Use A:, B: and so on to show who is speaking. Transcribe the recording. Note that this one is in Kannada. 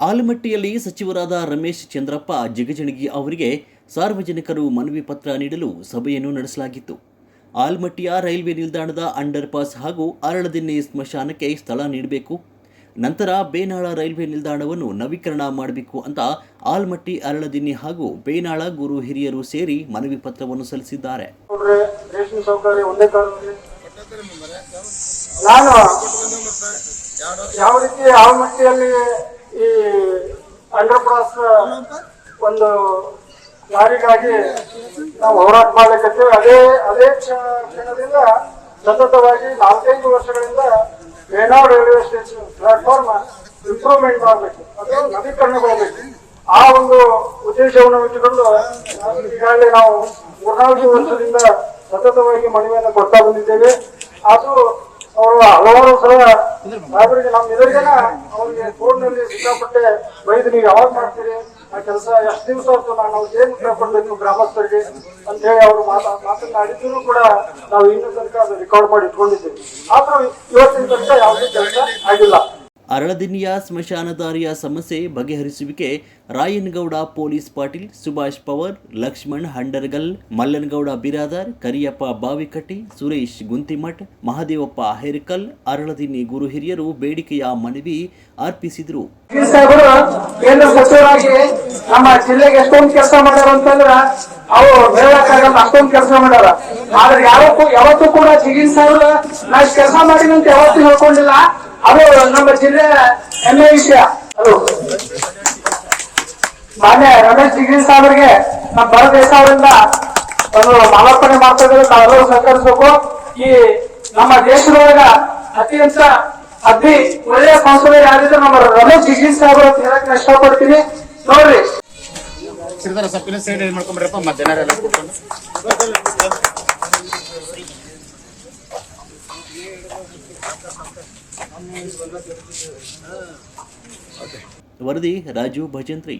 A: ಆಲಮಟ್ಟಿಯಲ್ಲಿ ಸಚಿವರಾದ ರಮೇಶ್ ಚಂದ್ರಪ್ಪ ಜಿಗಜಿಣಗಿ ಅವರಿಗೆ ಸಾರ್ವಜನಿಕರು ಮನವಿ ಪತ್ರ ನೀಡಲು ಸಭೆಯನ್ನು ನಡೆಸಲಾಗಿತ್ತು. ಆಲಮಟ್ಟಿಯ ರೈಲ್ವೆ ನಿಲ್ದಾಣದ ಅಂಡರ್ ಪಾಸ್ ಹಾಗೂ ಅರಳದಿನ್ನಿ ಸ್ಮಶಾನಕ್ಕೆ ಸ್ಥಳ ನೀಡಬೇಕು. ನಂತರ ಬೇನಾಳ ರೈಲ್ವೆ ನಿಲ್ದಾಣವನ್ನು ನವೀಕರಣ ಮಾಡಬೇಕು ಅಂತ ಆಲಮಟ್ಟಿ, ಅರಳದಿನ್ನಿ ಹಾಗೂ ಬೇನಾಳ ಗುರು ಹಿರಿಯರು ಸೇರಿ ಮನವಿ ಪತ್ರವನ್ನು ಸಲ್ಲಿಸಿದ್ದಾರೆ.
B: ನಾನು ಯಾವ ರೀತಿ ಆಲಮಟ್ಟಿಯಲ್ಲಿ ಈ ಅಂಡರ್ ಪಾಸ್ ಒಂದು ದಾರಿಗಾಗಿ ನಾವು ಹೋರಾಟ ಮಾಡಲಿಕ್ಕೆ ಅದೇ ಕ್ಷಣದಿಂದ ಸತತವಾಗಿ 4-5 ವರ್ಷಗಳಿಂದ Benal railway station platform improvement ಮಾಡಬೇಕು, ಅದು ನವೀಕರಣಗೊಳ್ಳಬೇಕು. ಆ ಒಂದು ಉದ್ದೇಶವನ್ನು ಇಟ್ಟುಕೊಂಡು ಈಗಾಗಲೇ ನಾವು 3-4 ವರ್ಷದಿಂದ ಸತತವಾಗಿ ಮನವಿಯನ್ನು ಕೊಡ್ತಾ ಬಂದಿದ್ದೇವೆ. ಅದು ಅವರು ಹಲವಾರು ಸಲ ಸಾಹೇಬರಿಗೆ ನಮ್ಮ ಎದುರಿಗೆನ ಅವ್ರಿಗೆ ಫೋನ್ನಲ್ಲಿ ಸಿಕ್ಕಾಪಟ್ಟೆ ಬೈದು ನೀವು ಯಾವಾಗ ಮಾಡ್ತೀರಿ ಆ ಕೆಲಸ, ಎಷ್ಟು ದಿವಸ ಆಯ್ತು, ನಾವು ಏನ್ ಉತ್ತರ ಕೊಡ್ಬೇಕು ಗ್ರಾಮಸ್ಥರಿಗೆ ಅಂತ ಹೇಳಿ ಅವರು ಮಾತನಾಡಿದ್ರು ಕೂಡ ನಾವು ಇನ್ನೂ ತನಕ ಅದು ರೆಕಾರ್ಡ್ ಮಾಡಿ ಇಟ್ಕೊಂಡಿದ್ದೇವೆ. ಆದ್ರೂ ಇವತ್ತಿನ ತನಕ ಯಾವುದೇ ಕೆಲಸ ಆಗಿಲ್ಲ.
A: ಅರಳದಿನ್ನಿಯ ಸ್ಮಶಾನ ದಾರಿಯ ಸಮಸ್ಯೆ ಬಗೆಹರಿಸುವಿಕೆ ರಾಯನಗೌಡ ಪೊಲೀಸ್ ಪಾಟೀಲ್, ಸುಭಾಷ್ ಪವರ್, ಲಕ್ಷ್ಮಣ್ ಹಂಡರ್ಗಲ್, ಮಲ್ಲನಗೌಡ ಬಿರಾದರ್, ಕರಿಯಪ್ಪ ಬಾವಿಕಟ್ಟಿ, ಸುರೇಶ್ ಗುಂತಿಮಠ್, ಮಹದೇವಪ್ಪ ಹೇರ್ಕಲ್, ಅರಳದಿನ್ನಿ ಗುರು ಹಿರಿಯರು ಬೇಡಿಕೆಯ ಮನವಿ ಅರ್ಪಿಸಿದರು.
B: ಕೇಂದ್ರ ಸಚಿವರಾಗಿ ನಮ್ಮ ಜಿಲ್ಲೆಗೆ ಎಷ್ಟೊಂದು ಕೆಲಸ ಮಾಡ್ಯಾರ ಅಂತಂದ್ರ ಅವು ಹೇಳಕ್ಕಾಗಲ್ಲ, ಅಷ್ಟೊಂದು ಕೆಲಸ ಮಾಡ್ಯಾರ. ಆದ್ರೆ ಯಾವತ್ತೂ ಕೂಡ ಜಿಗಿನ್ ಸಾಹೇಬ್ರ ನಾ ಕೆಲಸ ಮಾಡಿನ ಅಂತ ಯಾವತ್ತೂ ಹೇಳ್ಕೊಂಡಿಲ್ಲ. ಅದು ನಮ್ಮ ಜಿಲ್ಲೆ ಹೆಮ್ಮೆ ವಿಷಯ. ಅದು ಮಾನ್ಯ ರಮೇಶ್ ಜಿಗಿನ್ ಸಾಹೇಬ್ರಿಗೆ ನಮ್ಮ ಭಾರತ ದೇಶ ಅವರಿಂದ ಒಂದು ಮಾಲಾರ್ಪಣೆ ಮಾಡ್ತಾ ಇದ್ದಾರೆ. ನಾವೆಲ್ಲರೂ ಸಹಕರಿಸಬೇಕು. ಈ ನಮ್ಮ ದೇಶದೊಳಗ ಅತ್ಯಂತ ಒಳ್ಳೆಯ ಕೌನ್ಸಿಲರ್ ಯಾರಿದ್ರೆ ನಮ್ಮ ರಮೇಶ್ ಜಿಗಿನ್ ಸಾಹೇಬ್ರ ಅಂತ ಹೇಳಕ್ ನಾ ಇಷ್ಟಪಡ್ತೀನಿ. ನೋಡ್ರಿ
A: ವರದಿ ರಾಜು ಭಜಂತ್ರಿ.